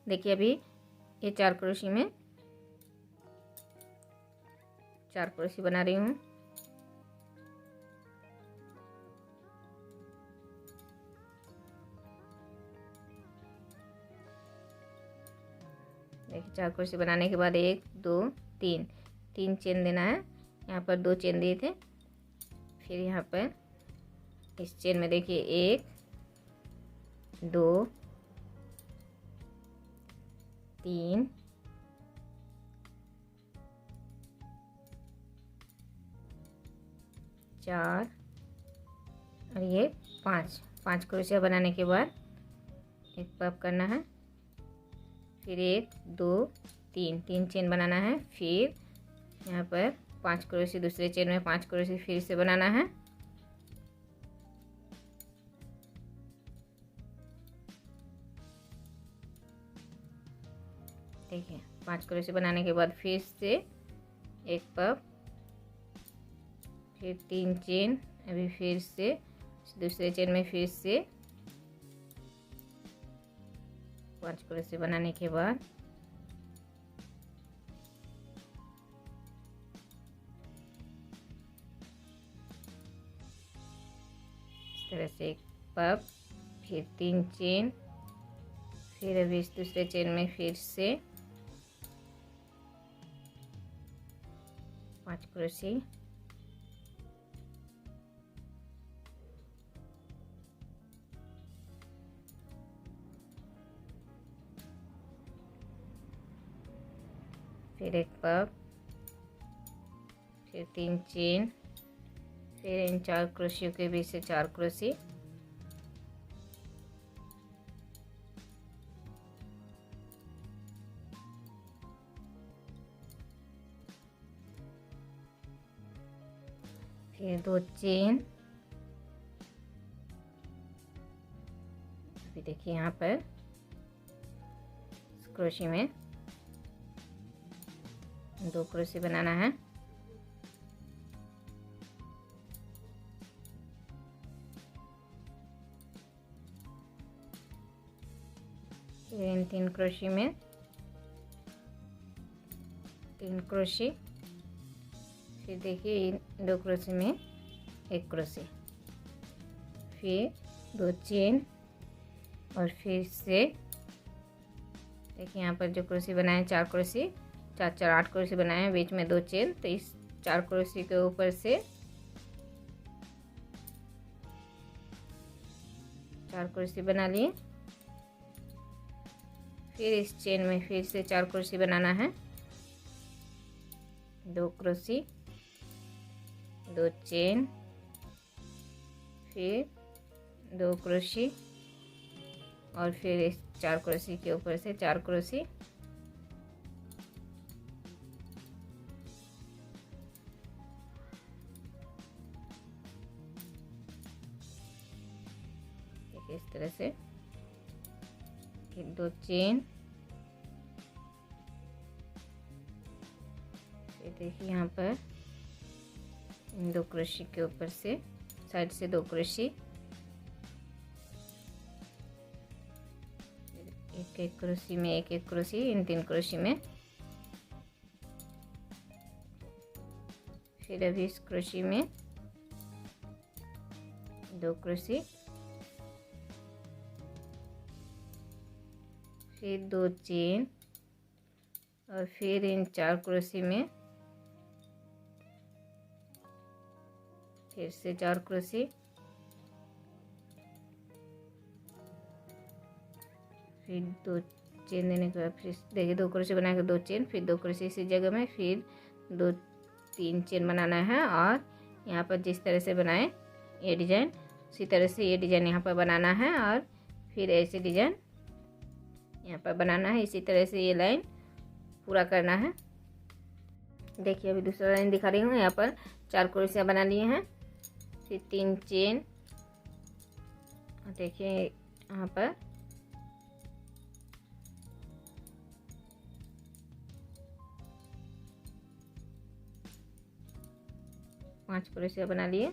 देखिए अभी ये 4 क्रोशी में 4 क्रोशी बना रही हूँ। देखिए 4 क्रोशी बनाने के बाद 1 2 3 चेन देना है। यहाँ पर 2 चेन दिए थे, फिर यहाँ पर इस चेन में देखिए 1 2 3 4 और ये 5 क्रोशिया बनाने के बाद एक पफ करना है, फिर 1 2 3 चेन बनाना है, फिर यहाँ पर 5 क्रोशी दूसरे चेन में 5 क्रोशी फिर से बनाना है। देखिए 5 क्रोशी बनाने के बाद फिर से एक पफ, फिर 3 चेन, अभी फिर से दूसरे चेन में फिर से 5 क्रोशी बनाने के बाद इस तरह से एक पफ, फिर 3 चेन, फिर अभी इस दूसरे चेन में फिर से 5 क्रोशी, फिर एक पफ, फिर 3 चेन, फिर इन 4 क्रोशियों के बीच से 4 क्रोशी, फिर 2 चेन। अभी देखिए यहाँ पर इस क्रोशी में 2 क्रोशी बनाना है, फिर इन 3 क्रोशी में 3 क्रोशी, फिर देखिए इन 2 क्रोशी में 1 क्रोशी, फिर 2 चेन और फिर से देखिए यहाँ पर जो क्रोशी बनाए 4 क्रोशी, 4 8 क्रोशी बनाए हैं, बीच में 2 चेन, तो इस 4 क्रोशी के ऊपर से 4 क्रोशी बना लिए, फिर इस चेन में फिर से 4 क्रोशी बनाना है, 2 क्रोशी, 2 चेन, फिर 2 क्रोशी और फिर इस 4 क्रोशी के ऊपर से 4 क्रोशी, इस तरह से, फिर 2 चेन, फिर देखिए यहाँ पर इन 2 क्रोशी के ऊपर से साइड से 2 क्रोशी, एक क्रोशी में एक क्रोशी, इन 3 क्रोशी में, फिर अभी इस क्रोशी में 2 क्रोशी, फिर 2 चेन और फिर इन 4 क्रोशी में फिर से 4 क्रोशी, फिर 2 चेन देने के बाद फिर देखिए 2 क्रोशी बना के 2 चेन, फिर 2 क्रोशी इसी जगह में, फिर 2 3 चेन बनाना है और यहाँ पर जिस तरह से बनाए ये डिज़ाइन उसी तरह से ये डिज़ाइन यहाँ पर बनाना है और फिर ऐसे डिज़ाइन यहाँ पर बनाना है। इसी तरह से ये लाइन पूरा करना है। देखिए अभी दूसरा लाइन दिखा रही हूँ। यहाँ पर 4 क्रोशिया बना लिए हैं, फिर 3 चेन, देखिए यहाँ पर 5 क्रोशिया बना लिए,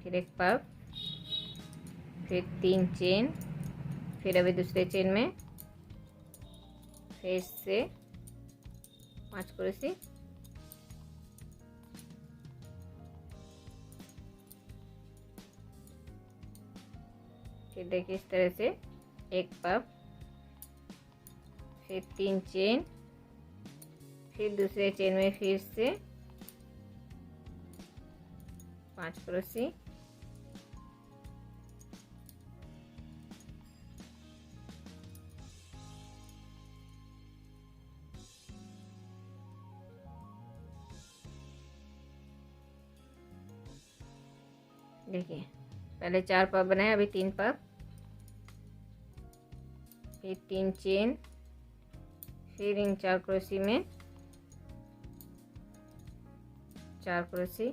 फिर एक पफ, फिर 3 चेन, फिर अभी दूसरे चेन में फिर से 5 क्रोशी, फिर देखिए इस तरह से एक पफ, फिर 3 चेन, फिर दूसरे चेन में फिर से 5 क्रोशी, देखिए पहले 4 पफ बनाए, अभी 3 पफ, फिर 3 चेन, फिर इन 4 क्रोशी में 4 क्रोशी,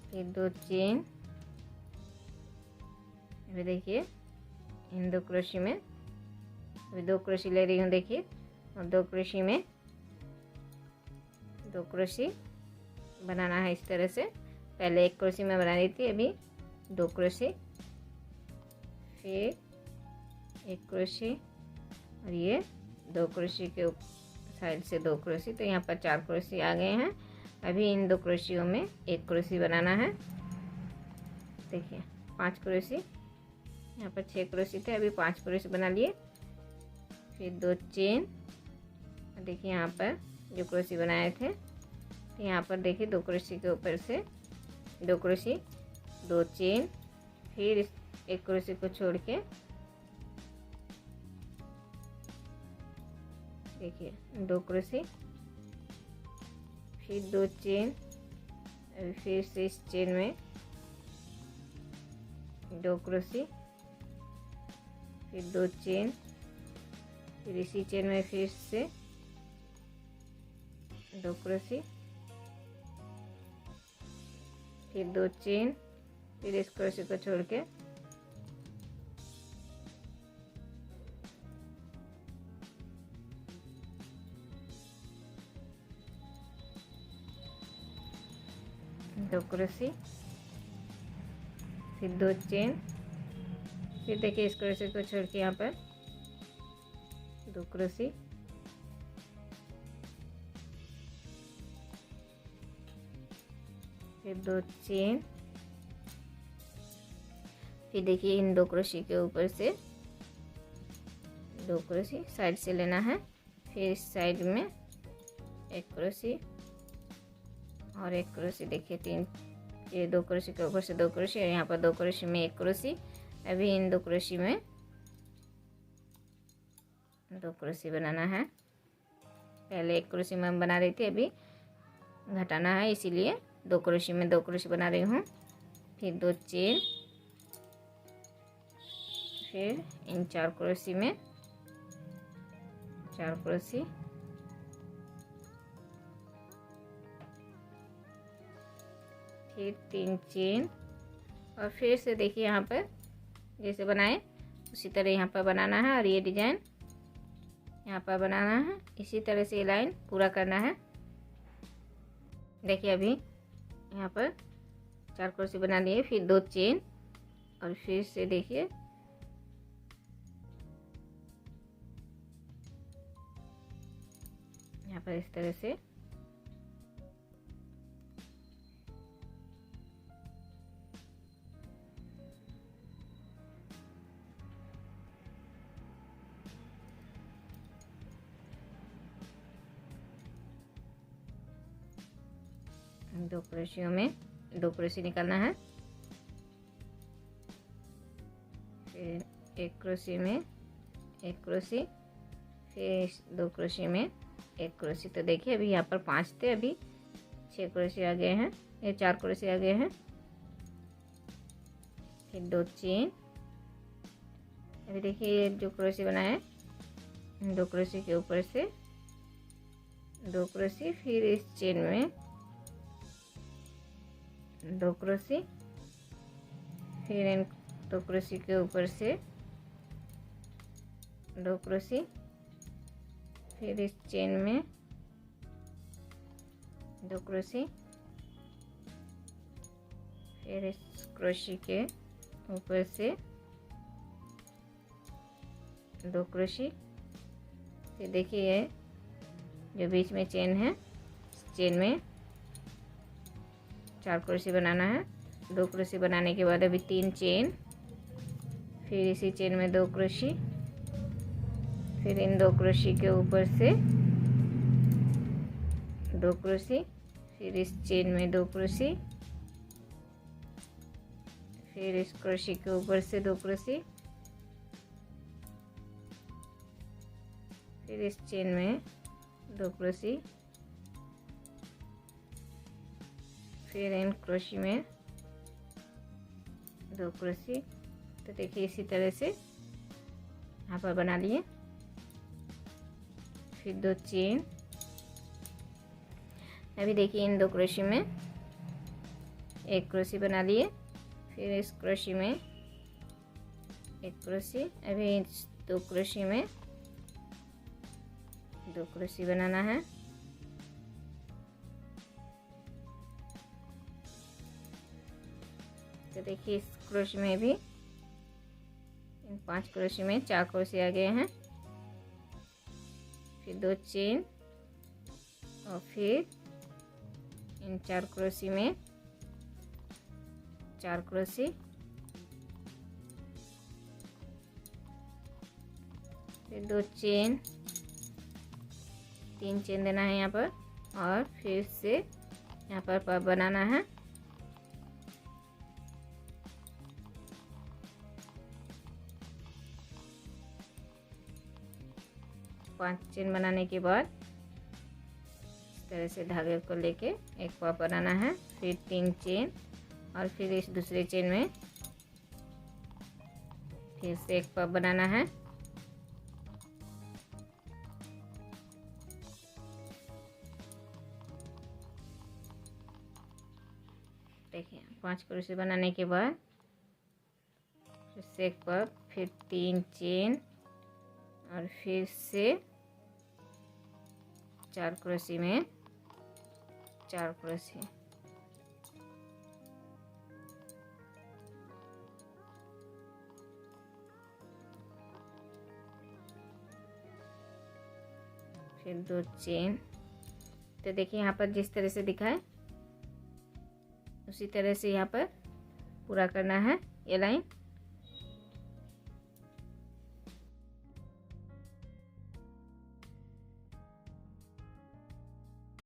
फिर 2 चेन, अभी देखिए इन 2 क्रोशी में अभी 2 क्रोशी ले रही हूँ, देखिए, और 2 क्रोशी में 2 क्रोशी बनाना है इस तरह से। पहले 1 क्रोशी में बना रही थी, अभी 2 क्रोशी, फिर 1 क्रोशी, और ये 2 क्रोशी के साइड से 2 क्रोशी, तो यहाँ पर 4 क्रोशी आ गए हैं। अभी इन 2 क्रोशियों में 1 क्रोशी बनाना है। देखिए 5 क्रोशी, यहाँ पर 6 क्रोशी थे, अभी 5 क्रोशी बना लिए, फिर 2 चेन, देखिए यहाँ पर जो क्रोशी बनाए थे, तो यहाँ पर देखिए 2 क्रोशी के ऊपर से 2 क्रोशी, 2 चेन, फिर 1 क्रोशी को छोड़ के देखिए 2 क्रोशी, फिर 2 चेन, फिर से इस चेन में 2 क्रोशी, फिर 2 चेन, फिर इसी चेन में फिर से 2 क्रोशी, फिर 2 चेन, फिर इस क्रोशी को छोड़ के 2 क्रोशी, फिर 2 चेन, फिर देखिए इस क्रोशी को छोड़ के यहाँ पर 2 क्रोशी, फिर 2 चेन, फिर देखिए इन 2 क्रोशी के ऊपर से 2 क्रोशी साइड से लेना है, फिर इस साइड में 1 क्रोशी और 1 क्रोशी, देखिए 3, ये 2 क्रोशी के ऊपर से 2 क्रोशी, और यहाँ पर 2 क्रोशी में 1 क्रोशी। अभी इन 2 क्रोशी में 2 क्रोशी बनाना है। पहले 1 क्रोशी में बना रही थी, अभी घटाना है, इसीलिए 2 क्रोशी में 2 क्रोशी बना रही हूँ। फिर 2 चेन, फिर इन 4 क्रोशी में 4 क्रोशी, फिर 3 चेन, और फिर से देखिए यहाँ पर जैसे बनाए उसी तरह यहाँ पर बनाना है, और ये डिजाइन यहाँ पर बनाना है, इसी तरह से ये लाइन पूरा करना है। देखिए अभी यहाँ पर 4 क्रोशी बना लिए, फिर 2 चेन, और फिर से देखिए यहाँ पर इस तरह से दो क्रोशियों में 2 क्रोशी निकालना है, फिर 1 क्रोशी में 1 क्रोशी, फिर 2 क्रोशी में 1 क्रोशी। तो देखिए अभी यहाँ पर 5 थे, अभी 6 क्रोशी आ गए हैं, ये 4 क्रोशी आ गए हैं, फिर 2 चेन। अभी देखिए ये जो क्रोशी बनाए 2 क्रोशी के ऊपर से 2 क्रोशी, फिर इस चेन में 2 क्रोशी, फिर इन 2 क्रोशी के ऊपर से 2 क्रोशी, फिर इस चेन में 2 क्रोशी, फिर इस क्रोशी के ऊपर से 2 क्रोशी। फिर देखिए जो बीच में चेन है, चेन में 4 क्रोशी बनाना है। 2 क्रोशी बनाने के बाद अभी 3 चेन, फिर इसी चेन में 2 क्रोशी, फिर इन 2 क्रोशी के ऊपर से 2 क्रोशी, फिर इस चेन में 2 क्रोशी, फिर इस क्रोशी के ऊपर से 2 क्रोशी, फिर इस चेन में 2 क्रोशी, फिर इन क्रोशी में 2 क्रोशी। तो देखिए इसी तरह से यहाँ पर बना लिए। फिर 2 चेन, अभी देखिए इन 2 क्रोशी में 1 क्रोशी बना लिए, फिर इस क्रोशी में 1 क्रोशी, अभी इस 2 क्रोशी में 2 क्रोशी बनाना है। तो देखिए इस क्रोशी में भी इन 5 क्रोशी में 4 क्रोशी आ गए हैं, फिर 2 चेन और फिर इन 4 क्रोशी में 4 क्रोशी, फिर 2 चेन, 3 चेन देना है यहाँ पर, और फिर से यहाँ पर बनाना है। पांच चेन बनाने के बाद इस तरह से धागे को लेके एक पॉप बनाना है, फिर 3 चेन, और फिर इस दूसरे चेन में फिर से एक पॉप बनाना है। देखिए 5 क्रोशे बनाने के बाद फिर से एक पॉप, फिर 3 चेन, और फिर से 4 क्रोशे में 4 क्रोशे। फिर 2 चेन। तो देखिए यहाँ पर जिस तरह से दिखा है उसी तरह से यहाँ पर पूरा करना है ये लाइन।